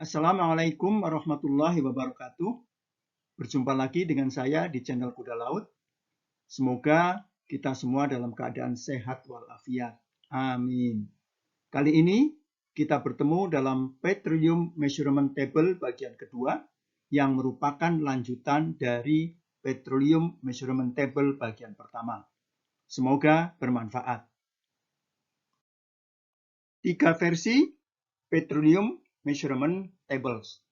Assalamualaikum warahmatullahi wabarakatuh. Berjumpa lagi dengan saya di channel Kuda Laut. Semoga kita semua dalam keadaan sehat walafiat. Amin. Kali ini kita bertemu dalam Petroleum Measurement Table bagian kedua yang merupakan lanjutan dari Petroleum Measurement Table bagian pertama. Semoga bermanfaat. 3 versi Petroleum Measurement Tables.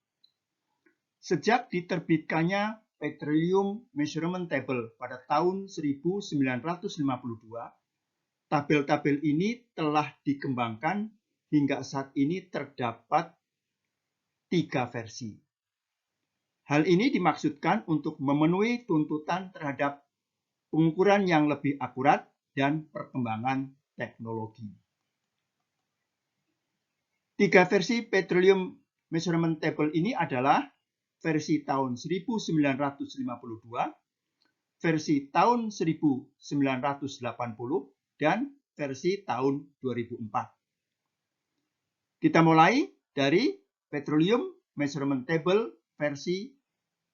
Sejak diterbitkannya Petroleum Measurement Table pada tahun 1952, tabel-tabel ini telah dikembangkan hingga saat ini terdapat 3 versi. Hal ini dimaksudkan untuk memenuhi tuntutan terhadap pengukuran yang lebih akurat dan perkembangan teknologi. 3 versi Petroleum Measurement Table ini adalah versi tahun 1952, versi tahun 1980, dan versi tahun 2004. Kita mulai dari Petroleum Measurement Table versi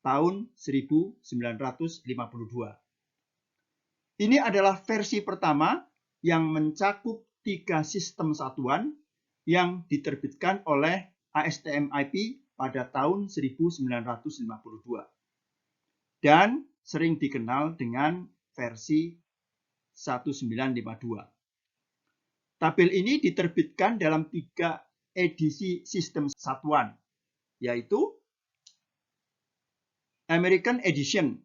tahun 1952. Ini adalah versi pertama yang mencakup 3 sistem satuan yang diterbitkan oleh ASTM-IP pada tahun 1952 dan sering dikenal dengan versi 1952. Tabel ini diterbitkan dalam 3 edisi sistem satuan, yaitu American Edition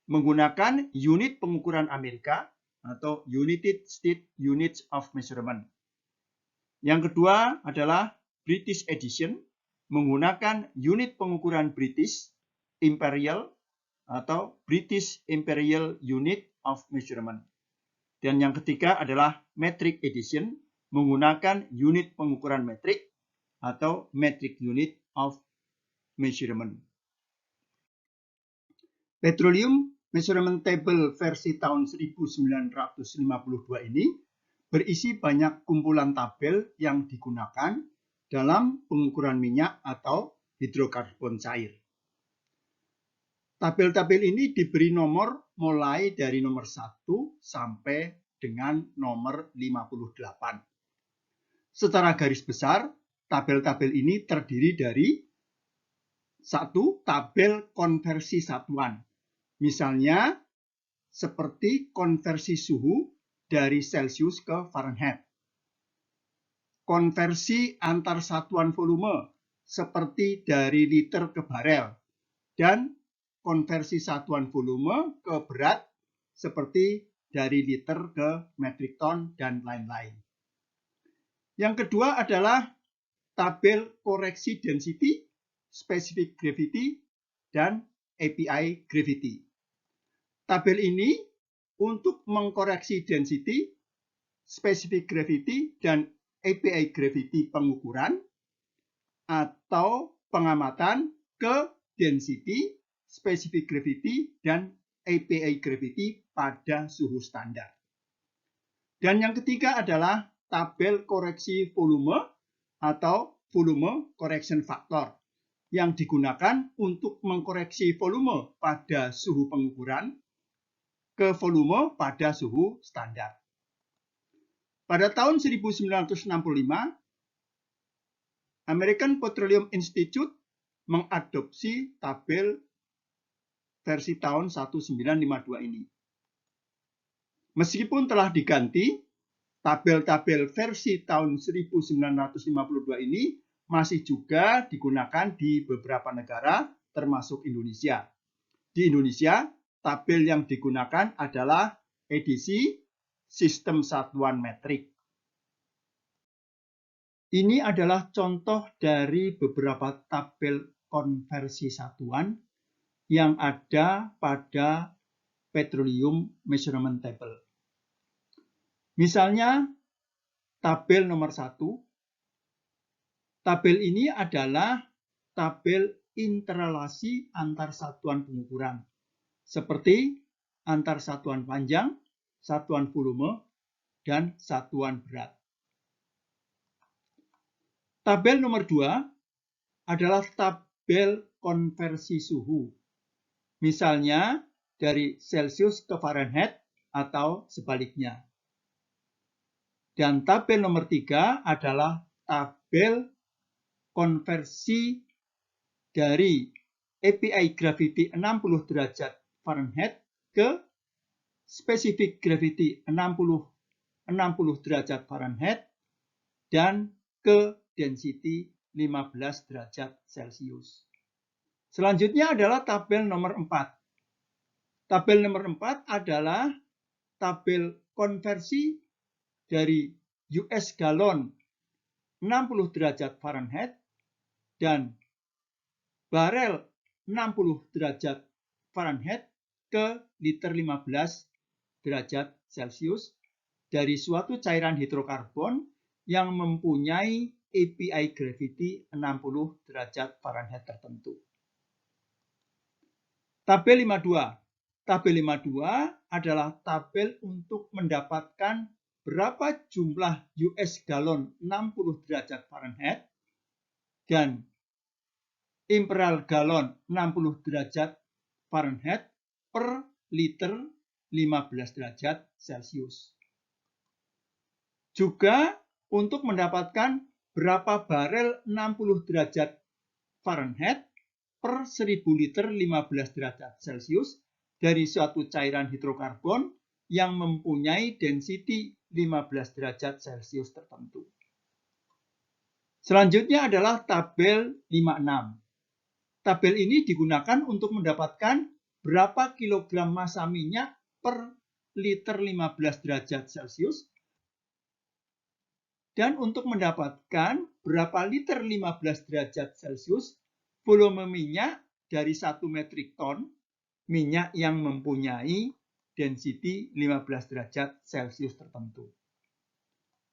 menggunakan unit pengukuran Amerika atau United States Units of Measurement. Yang kedua adalah British Edition menggunakan unit pengukuran British Imperial atau British Imperial Unit of Measurement. Dan yang ketiga adalah Metric Edition menggunakan unit pengukuran metrik atau Metric Unit of Measurement. Petroleum Measurement Table versi tahun 1952 ini berisi banyak kumpulan tabel yang digunakan dalam pengukuran minyak atau hidrokarbon cair. Tabel-tabel ini diberi nomor mulai dari nomor 1 sampai dengan nomor 58. Secara garis besar, tabel-tabel ini terdiri dari 1. Tabel konversi satuan. Misalnya, seperti konversi suhu dari Celsius ke Fahrenheit. Konversi antar satuan volume, seperti dari liter ke barel. Dan konversi satuan volume ke berat, seperti dari liter ke metrik ton dan lain-lain. Yang kedua adalah tabel koreksi density, specific gravity, dan API gravity. Tabel ini untuk mengkoreksi density, specific gravity, dan API gravity pengukuran atau pengamatan ke density, specific gravity, dan API gravity pada suhu standar. Dan yang ketiga adalah tabel koreksi volume atau volume correction factor yang digunakan untuk mengkoreksi volume pada suhu pengukuran ke volume pada suhu standar. Pada tahun 1965, American Petroleum Institute mengadopsi tabel versi tahun 1952 ini. Meskipun telah diganti, tabel-tabel versi tahun 1952 ini masih juga digunakan di beberapa negara, termasuk Indonesia. Di Indonesia, tabel yang digunakan adalah edisi sistem satuan metrik. Ini adalah contoh dari beberapa tabel konversi satuan yang ada pada Petroleum Measurement Table. Misalnya, tabel nomor 1. Tabel ini adalah tabel interrelasi antar satuan pengukuran, seperti antar satuan panjang, satuan volume, dan satuan berat. Tabel nomor 2 adalah tabel konversi suhu. Misalnya dari Celsius ke Fahrenheit atau sebaliknya. Dan tabel nomor 3 adalah tabel konversi dari API gravity 60 derajat Fahrenheit ke specific gravity 60 derajat Fahrenheit dan ke density 15 derajat Celcius. Selanjutnya adalah tabel nomor 4. Tabel nomor 4 adalah tabel konversi dari US galon 60 derajat Fahrenheit dan barel 60 derajat Fahrenheit ke liter 15 derajat Celcius dari suatu cairan hidrokarbon yang mempunyai API gravity 60 derajat Fahrenheit tertentu. Tabel 52. Tabel 52 adalah tabel untuk mendapatkan berapa jumlah US galon 60 derajat Fahrenheit dan imperial galon 60 derajat Fahrenheit per liter 15 derajat Celcius. Juga untuk mendapatkan berapa barel 60 derajat Fahrenheit per 1000 liter 15 derajat Celcius dari suatu cairan hidrokarbon yang mempunyai density 15 derajat Celcius tertentu. Selanjutnya adalah tabel 56. Tabel ini digunakan untuk mendapatkan berapa kilogram massa minyak per liter 15 derajat Celcius dan untuk mendapatkan berapa liter 15 derajat Celcius volume minyak dari 1 metrik ton minyak yang mempunyai density 15 derajat Celcius tertentu.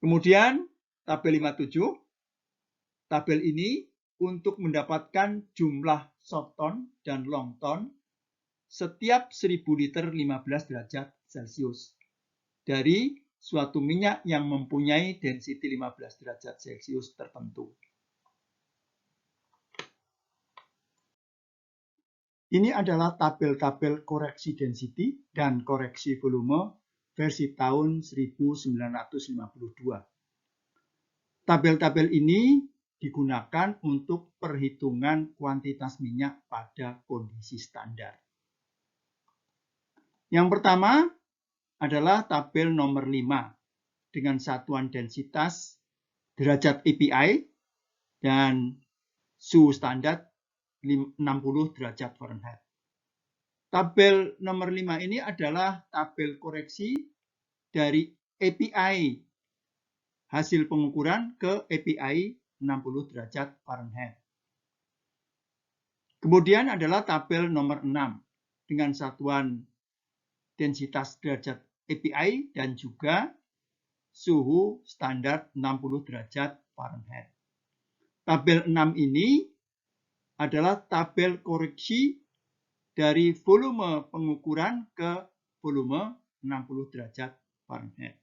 Kemudian tabel 57. Tabel ini untuk mendapatkan jumlah short ton dan long ton setiap 1000 liter 15 derajat Celcius dari suatu minyak yang mempunyai density 15 derajat Celcius tertentu. Ini adalah tabel-tabel koreksi density dan koreksi volume versi tahun 1952. Tabel-tabel ini digunakan untuk perhitungan kuantitas minyak pada kondisi standar. Yang pertama adalah tabel nomor 5 dengan satuan densitas derajat API dan suhu standar 60 derajat Fahrenheit. Tabel nomor 5 ini adalah tabel koreksi dari API hasil pengukuran ke API 60 derajat Fahrenheit. Kemudian adalah tabel nomor 6 dengan satuan densitas derajat API dan juga suhu standar 60 derajat Fahrenheit. Tabel 6 ini adalah tabel koreksi dari volume pengukuran ke volume 60 derajat Fahrenheit.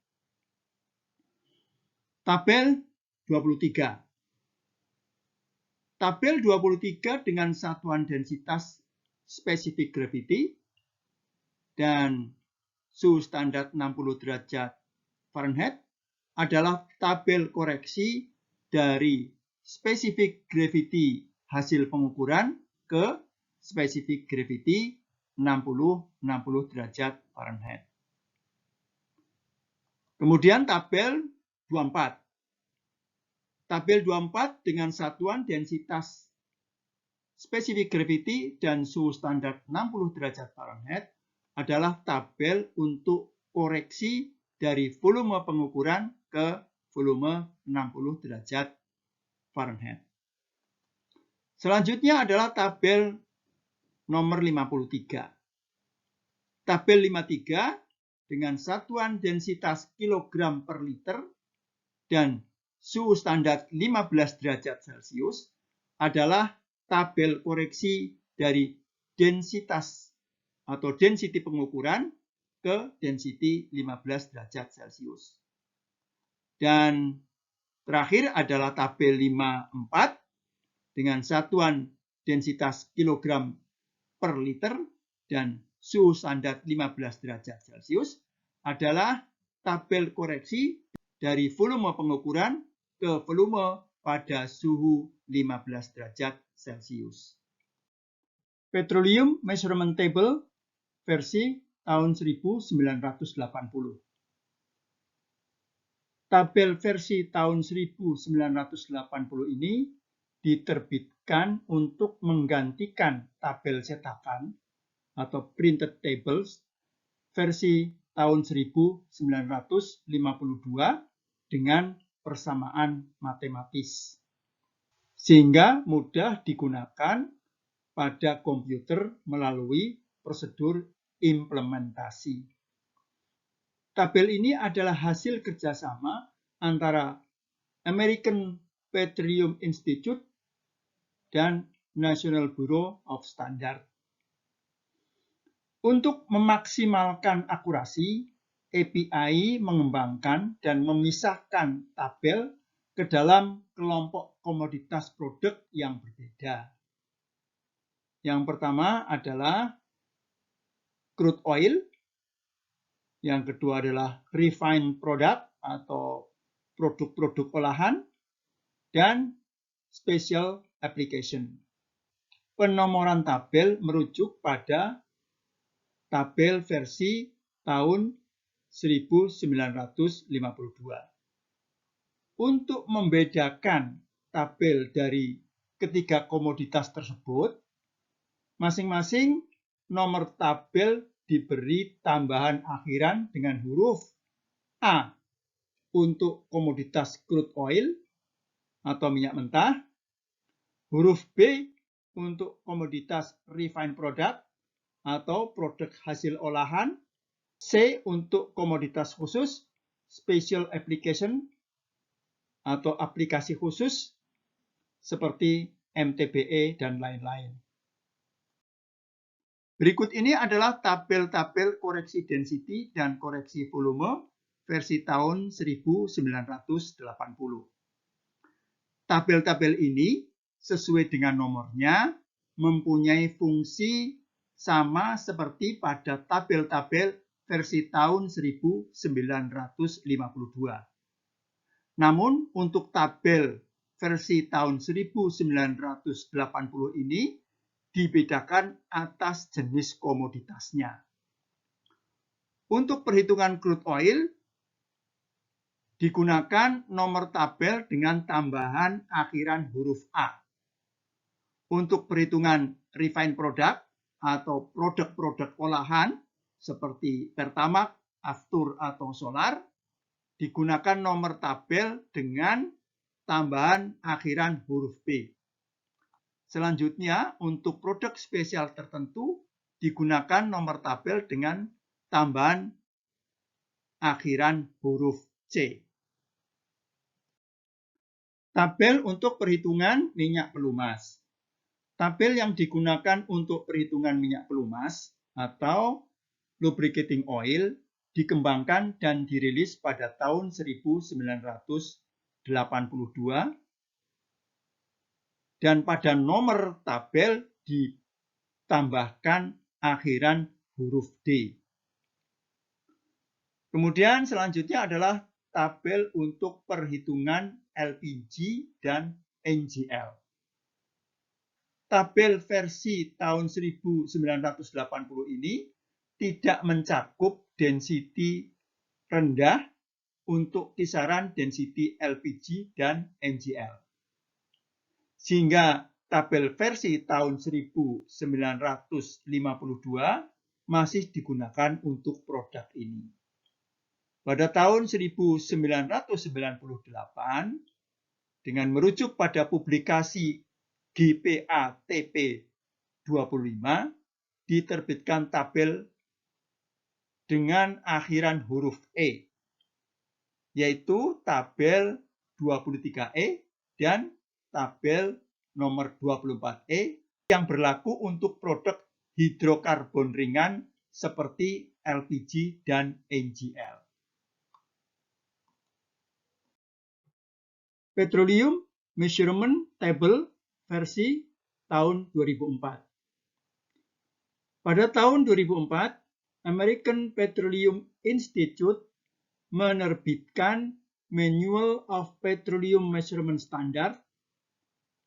Tabel 23. Tabel 23 dengan satuan densitas specific gravity dan suhu standar 60 derajat Fahrenheit adalah tabel koreksi dari specific gravity hasil pengukuran ke specific gravity 60 derajat Fahrenheit. Kemudian tabel 24. Tabel 24 dengan satuan densitas specific gravity dan suhu standar 60 derajat Fahrenheit adalah tabel untuk koreksi dari volume pengukuran ke volume 60 derajat Fahrenheit. Selanjutnya adalah tabel nomor 53. Tabel 53 dengan satuan densitas kilogram per liter dan suhu standar 15 derajat Celcius adalah tabel koreksi dari densitas atau density pengukuran ke density 15 derajat Celcius. Dan terakhir adalah tabel 54 dengan satuan densitas kilogram per liter dan suhu standar 15 derajat Celcius adalah tabel koreksi dari volume pengukuran ke volume pada suhu 15 derajat Celcius. Petroleum Measurement Table versi tahun 1980. Tabel versi tahun 1980 ini diterbitkan untuk menggantikan tabel cetakan atau printed tables versi tahun 1952 dengan persamaan matematis, sehingga mudah digunakan pada komputer melalui prosedur implementasi. Tabel ini adalah hasil kerjasama antara American Petroleum Institute dan National Bureau of Standards. Untuk memaksimalkan akurasi, API mengembangkan dan memisahkan tabel ke dalam kelompok komoditas produk yang berbeda. Yang pertama adalah crude oil, yang kedua adalah refined product atau produk-produk olahan, dan special application. Penomoran tabel merujuk pada tabel versi tahun 1952. Untuk membedakan tabel dari ketiga komoditas tersebut, masing-masing nomor tabel diberi tambahan akhiran dengan huruf A untuk komoditas crude oil atau minyak mentah, huruf B untuk komoditas refined product atau produk hasil olahan, C untuk komoditas khusus, special application atau aplikasi khusus seperti MTBE dan lain-lain. Berikut ini adalah tabel-tabel koreksi density dan koreksi volume versi tahun 1980. Tabel-tabel ini sesuai dengan nomornya mempunyai fungsi sama seperti pada tabel-tabel versi tahun 1952. Namun untuk tabel versi tahun 1980 ini dibedakan atas jenis komoditasnya. Untuk perhitungan crude oil, digunakan nomor tabel dengan tambahan akhiran huruf A. Untuk perhitungan refined product atau produk-produk olahan seperti Pertamax, Aftur, atau Solar, digunakan nomor tabel dengan tambahan akhiran huruf B. Selanjutnya, untuk produk spesial tertentu, digunakan nomor tabel dengan tambahan akhiran huruf C. Tabel untuk perhitungan minyak pelumas. Tabel yang digunakan untuk perhitungan minyak pelumas atau lubricating oil dikembangkan dan dirilis pada tahun 1982 dan pada nomor tabel ditambahkan akhiran huruf D. Kemudian selanjutnya adalah tabel untuk perhitungan LPG dan NGL. Tabel versi tahun 1980 ini tidak mencakup density rendah untuk kisaran density LPG dan NGL. Sehingga tabel versi tahun 1952 masih digunakan untuk produk ini. Pada tahun 1998, dengan merujuk pada publikasi GPA-TP 25, diterbitkan tabel dengan akhiran huruf E, yaitu tabel 23E dan tabel nomor 24E yang berlaku untuk produk hidrokarbon ringan seperti LPG dan NGL. Petroleum Measurement Table versi tahun 2004. Pada tahun 2004, American Petroleum Institute menerbitkan Manual of Petroleum Measurement Standard,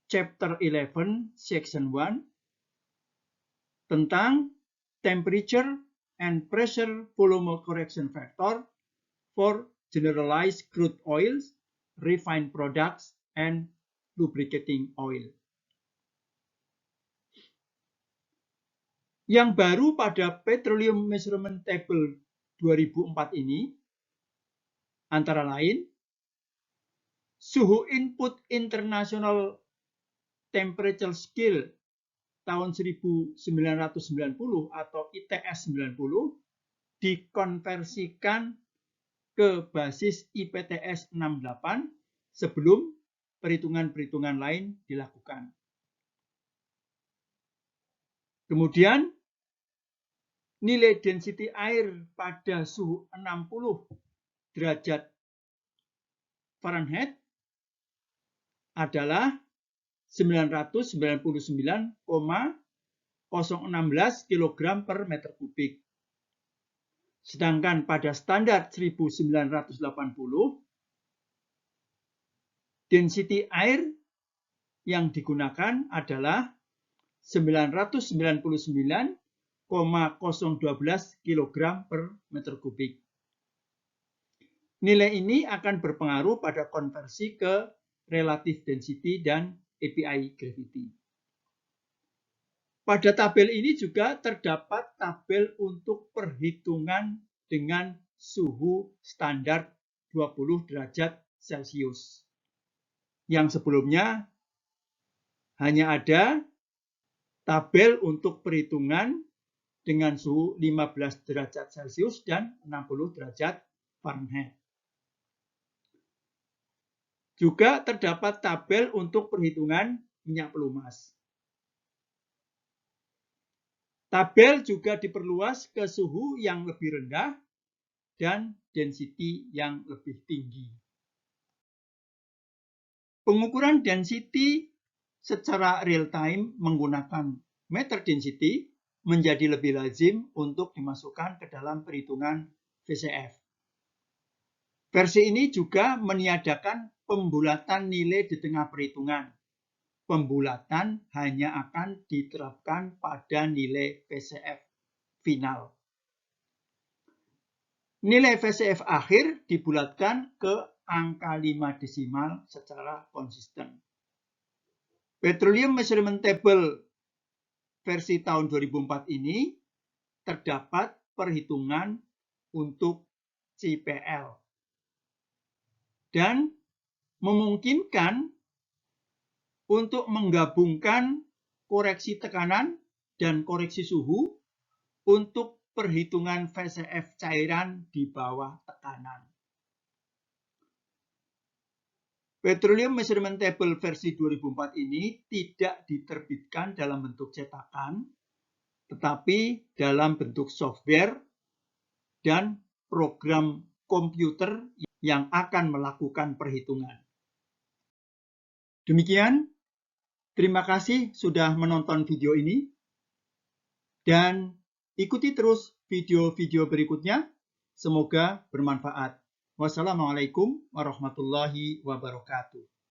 Chapter 11, Section 1, tentang Temperature and Pressure Volume Correction Factor for Generalized Crude Oils, Refined Products, and Lubricating Oil. Yang baru pada Petroleum Measurement Table 2004 ini, antara lain, suhu input International Temperature Scale tahun 1990 atau ITS 90 dikonversikan ke basis IPTS 68 sebelum perhitungan-perhitungan lain dilakukan. Kemudian, nilai density air pada suhu 60 derajat Fahrenheit adalah 999,016 kg per meter kubik. Sedangkan pada standar 1980, density air yang digunakan adalah 999,012 kg per meter kubik. Nilai ini akan berpengaruh pada konversi ke relative density dan API gravity. Pada tabel ini juga terdapat tabel untuk perhitungan dengan suhu standar 20 derajat Celcius. Yang sebelumnya hanya ada tabel untuk perhitungan dengan suhu 15 derajat Celcius dan 60 derajat Fahrenheit. Juga terdapat tabel untuk perhitungan minyak pelumas. Tabel juga diperluas ke suhu yang lebih rendah dan density yang lebih tinggi. Pengukuran density secara real time menggunakan meter density menjadi lebih lazim untuk dimasukkan ke dalam perhitungan VCF. Versi ini juga meniadakan pembulatan nilai di tengah perhitungan. Pembulatan hanya akan diterapkan pada nilai VCF final. Nilai VCF akhir dibulatkan ke angka 5 desimal secara konsisten. Petroleum Measurement Table versi tahun 2004 ini terdapat perhitungan untuk CPL dan memungkinkan untuk menggabungkan koreksi tekanan dan koreksi suhu untuk perhitungan VCF cairan di bawah tekanan. Petroleum Measurement Table versi 2004 ini tidak diterbitkan dalam bentuk cetakan, tetapi dalam bentuk software dan program komputer yang akan melakukan perhitungan. Demikian, terima kasih sudah menonton video ini, dan ikuti terus video-video berikutnya. Semoga bermanfaat. Wassalamualaikum warahmatullahi wabarakatuh.